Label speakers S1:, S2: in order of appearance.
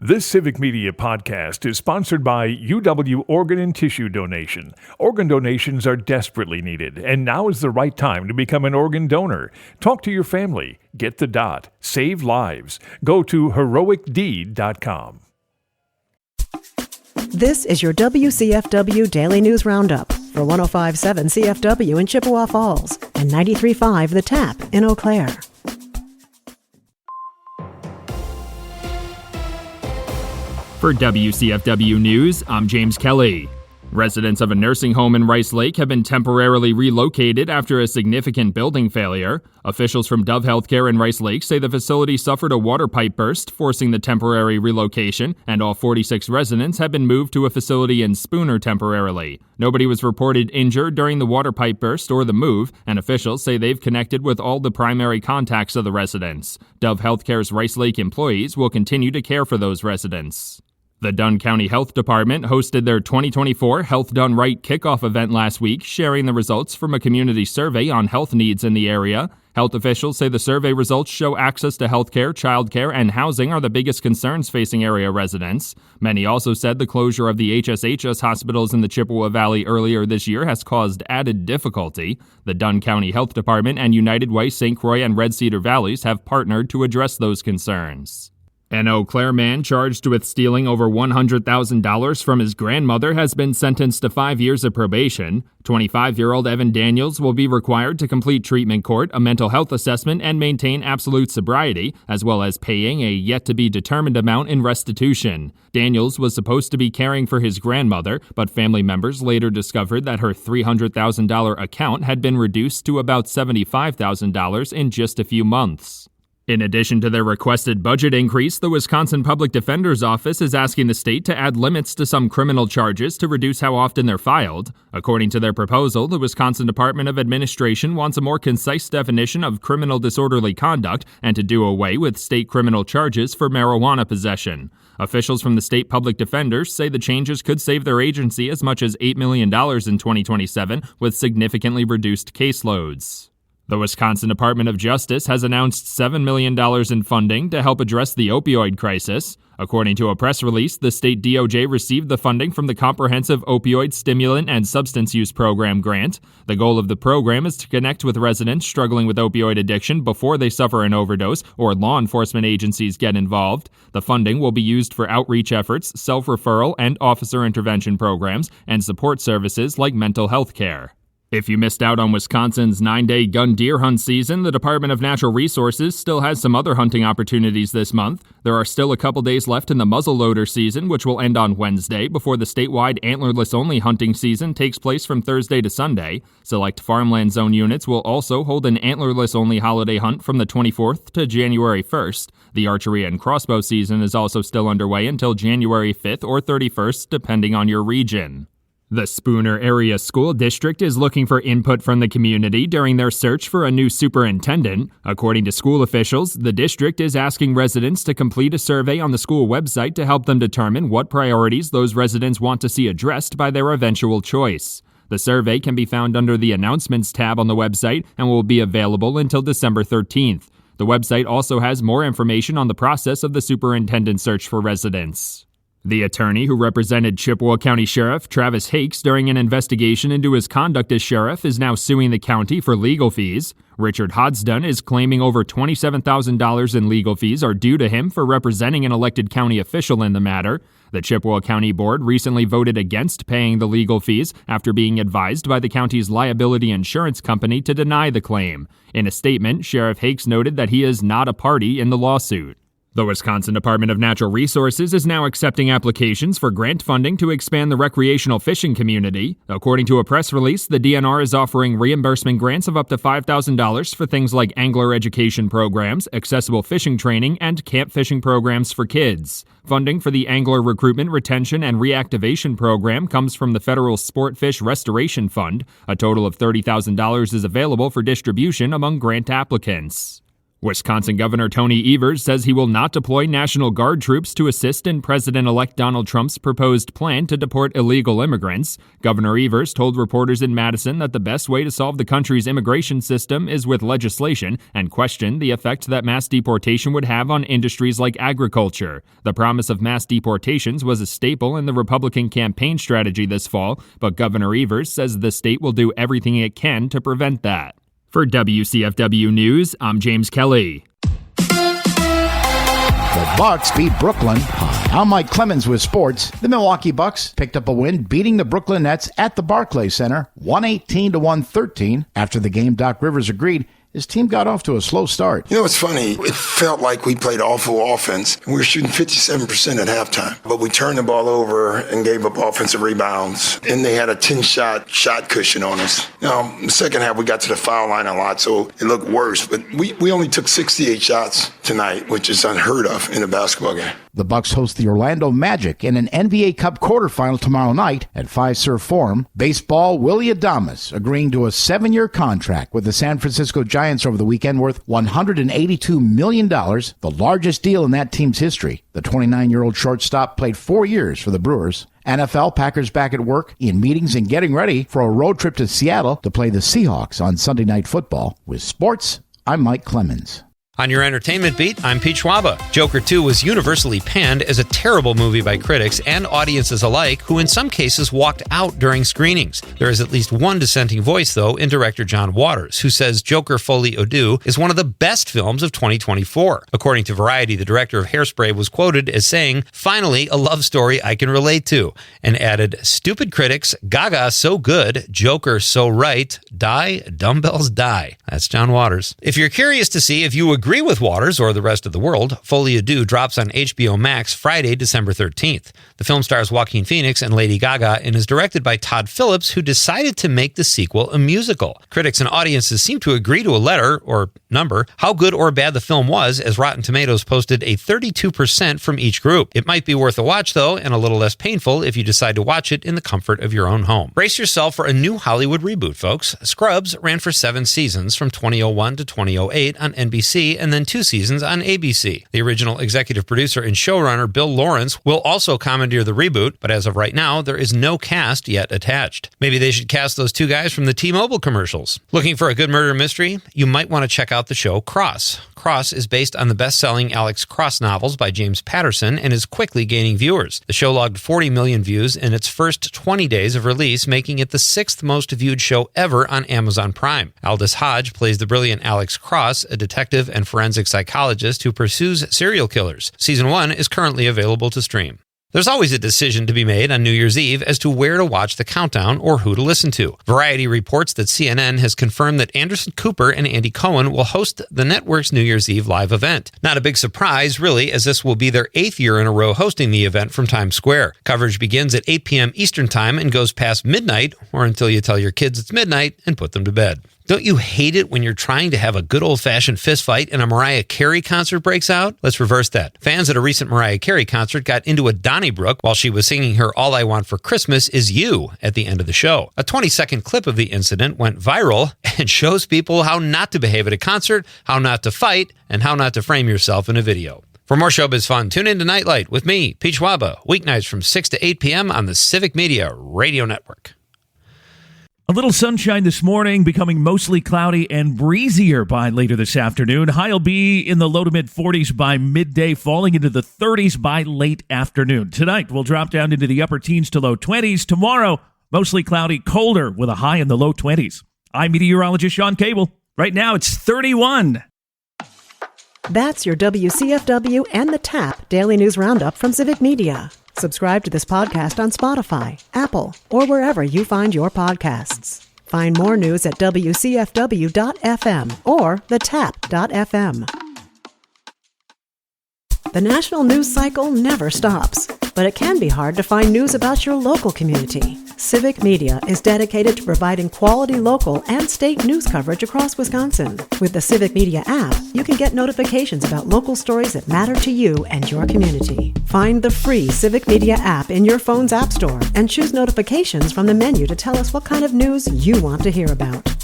S1: This Civic Media podcast is sponsored by UW Organ and Tissue Donation. Organ donations are desperately needed, and now is the right time to become an organ donor. Talk to your family. Get the dot. Save lives. Go to heroicdeed.com.
S2: This is your WCFW Daily News Roundup for 105.7 CFW in Chippewa Falls and 93.5 The Tap in Eau Claire.
S3: For WCFW News, I'm James Kelly. Residents of a nursing home in Rice Lake have been temporarily relocated after a significant building failure. Officials from Dove Healthcare in Rice Lake say the facility suffered a water pipe burst, forcing the temporary relocation, and all 46 residents have been moved to a facility in Spooner temporarily. Nobody was reported injured during the water pipe burst or the move, and officials say they've connected with all the primary contacts of the residents. Dove Healthcare's Rice Lake employees will continue to care for those residents. The Dunn County Health Department hosted their 2024 Health Done Right kickoff event last week, sharing the results from a community survey on health needs in the area. Health officials say the survey results show access to healthcare, childcare, and housing are the biggest concerns facing area residents. Many also said the closure of the HSHS hospitals in the Chippewa Valley earlier this year has caused added difficulty. The Dunn County Health Department and United Way, St. Croix, and Red Cedar Valleys have partnered to address those concerns. An Eau Claire man charged with stealing over $100,000 from his grandmother has been sentenced to 5 years of probation. 25-year-old Evan Daniels will be required to complete treatment court, a mental health assessment, and maintain absolute sobriety, as well as paying a yet-to-be-determined amount in restitution. Daniels was supposed to be caring for his grandmother, but family members later discovered that her $300,000 account had been reduced to about $75,000 in just a few months. In addition to their requested budget increase, the Wisconsin Public Defender's Office is asking the state to add limits to some criminal charges to reduce how often they're filed. According to their proposal, the Wisconsin Department of Administration wants a more concise definition of criminal disorderly conduct and to do away with state criminal charges for marijuana possession. Officials from the state public defenders say the changes could save their agency as much as $8 million in 2027 with significantly reduced caseloads. The Wisconsin Department of Justice has announced $7 million in funding to help address the opioid crisis. According to a press release, the state DOJ received the funding from the Comprehensive Opioid Stimulant and Substance Use Program grant. The goal of the program is to connect with residents struggling with opioid addiction before they suffer an overdose or law enforcement agencies get involved. The funding will be used for outreach efforts, self-referral and officer intervention programs, and support services like mental health care. If you missed out on Wisconsin's 9-day gun deer hunt season, the Department of Natural Resources still has some other hunting opportunities this month. There are still a couple days left in the muzzleloader season, which will end on Wednesday, before the statewide antlerless-only hunting season takes place from Thursday to Sunday. Select farmland zone units will also hold an antlerless-only holiday hunt from the 24th to January 1st. The archery and crossbow season is also still underway until January 5th or 31st, depending on your region. The Spooner Area School District is looking for input from the community during their search for a new superintendent. According to school officials, the district is asking residents to complete a survey on the school website to help them determine what priorities those residents want to see addressed by their eventual choice. The survey can be found under the Announcements tab on the website and will be available until December 13th. The website also has more information on the process of the superintendent search for residents. The attorney who represented Chippewa County Sheriff Travis Hakes during an investigation into his conduct as sheriff is now suing the county for legal fees. Richard Hodsdon is claiming over $27,000 in legal fees are due to him for representing an elected county official in the matter. The Chippewa County Board recently voted against paying the legal fees after being advised by the county's liability insurance company to deny the claim. In a statement, Sheriff Hakes noted that he is not a party in the lawsuit. The Wisconsin Department of Natural Resources is now accepting applications for grant funding to expand the recreational fishing community. According to a press release, the DNR is offering reimbursement grants of up to $5,000 for things like angler education programs, accessible fishing training, and camp fishing programs for kids. Funding for the Angler Recruitment, Retention, and Reactivation Program comes from the Federal Sport Fish Restoration Fund. A total of $30,000 is available for distribution among grant applicants. Wisconsin Governor Tony Evers says he will not deploy National Guard troops to assist in President-elect Donald Trump's proposed plan to deport illegal immigrants. Governor Evers told reporters in Madison that the best way to solve the country's immigration system is with legislation, and questioned the effect that mass deportation would have on industries like agriculture. The promise of mass deportations was a staple in the Republican campaign strategy this fall, but Governor Evers says the state will do everything it can to prevent that. For WCFW News, I'm James Kelly.
S4: The Bucks beat Brooklyn. I'm Mike Clemens with sports. The Milwaukee Bucks picked up a win, beating the Brooklyn Nets at the Barclays Center, 118-113. After the game, Doc Rivers agreed his team got off to a slow start.
S5: You know, it's funny. It felt like we played awful offense. We were shooting 57% at halftime, but we turned the ball over and gave up offensive rebounds. And they had a 10-shot cushion on us. Now, in the second half, we got to the foul line a lot, so it looked worse. But we only took 68 shots tonight, which is unheard of in a basketball game.
S4: The Bucks host the Orlando Magic in an NBA Cup quarterfinal tomorrow night at Fiserv Forum. Baseball, Willie Adames agreeing to a 7-year contract with the San Francisco Giants over the weekend worth $182 million, the largest deal in that team's history. The 29-year-old shortstop played 4 years for the Brewers. NFL, Packers back at work in meetings and getting ready for a road trip to Seattle to play the Seahawks on Sunday Night Football. With sports, I'm Mike Clemens.
S6: On your entertainment beat, I'm Pete Schwaba. Joker 2 was universally panned as a terrible movie by critics and audiences alike, who in some cases walked out during screenings. There is at least one dissenting voice, though, in director John Waters, who says Joker Folie à Deux is one of the best films of 2024. According to Variety, the director of Hairspray was quoted as saying, "Finally, a love story I can relate to," and added, "Stupid critics, Gaga so good, Joker so right, die, dumbbells die." That's John Waters. If you're curious to see if you agree with Waters or the rest of the world, Folie à Deux drops on HBO Max Friday, December 13th. The film stars Joaquin Phoenix and Lady Gaga and is directed by Todd Phillips, who decided to make the sequel a musical. Critics and audiences seem to agree to a letter, or number, how good or bad the film was, as Rotten Tomatoes posted a 32% from each group. It might be worth a watch, though, and a little less painful if you decide to watch it in the comfort of your own home. Brace yourself for a new Hollywood reboot, folks. Scrubs ran for 7 seasons from 2001 to 2008 on NBC, and then 2 seasons on ABC. The original executive producer and showrunner Bill Lawrence will also commandeer the reboot, but as of right now, there is no cast yet attached. Maybe they should cast those 2 guys from the T-Mobile commercials. Looking for a good murder mystery? You might want to check out the show Cross. Cross is based on the best-selling Alex Cross novels by James Patterson and is quickly gaining viewers. The show logged 40 million views in its first 20 days of release, making it the 6th most viewed show ever on Amazon Prime. Aldous Hodge plays the brilliant Alex Cross, a detective and forensic psychologist who pursues serial killers. Season 1 is currently available to stream. There's always a decision to be made on New Year's Eve as to where to watch the countdown or who to listen to. Variety reports that CNN has confirmed that Anderson Cooper and Andy Cohen will host the network's New Year's Eve live event. Not a big surprise, really, as this will be their 8th year in a row hosting the event from Times Square. Coverage begins at 8 p.m. Eastern Time and goes past midnight, or until you tell your kids it's midnight and put them to bed. Don't you hate it when you're trying to have a good old-fashioned fistfight and a Mariah Carey concert breaks out? Let's reverse that. Fans at a recent Mariah Carey concert got into a Donnybrook while she was singing her All I Want for Christmas Is You at the end of the show. A 20-second clip of the incident went viral and shows people how not to behave at a concert, how not to fight, and how not to frame yourself in a video. For more showbiz fun, tune in to Nightlight with me, Pete Schwaba, weeknights from 6 to 8 p.m. on the Civic Media Radio Network.
S7: A little sunshine this morning, becoming mostly cloudy and breezier by later this afternoon. High will be in the low to mid 40s by midday, falling into the 30s by late afternoon. Tonight, we'll drop down into the upper teens to low 20s. Tomorrow, mostly cloudy, colder with a high in the low 20s. I'm meteorologist Sean Cable. Right now, it's 31.
S2: That's your WCFW and the TAP Daily News Roundup from Civic Media. Subscribe to this podcast on Spotify, Apple, or wherever you find your podcasts. Find more news at WCFW.FM or thetap.fm. The national news cycle never stops, but it can be hard to find news about your local community. Civic Media is dedicated to providing quality local and state news coverage across Wisconsin. With the Civic Media app, you can get notifications about local stories that matter to you and your community. Find the free Civic Media app in your phone's app store and choose notifications from the menu to tell us what kind of news you want to hear about.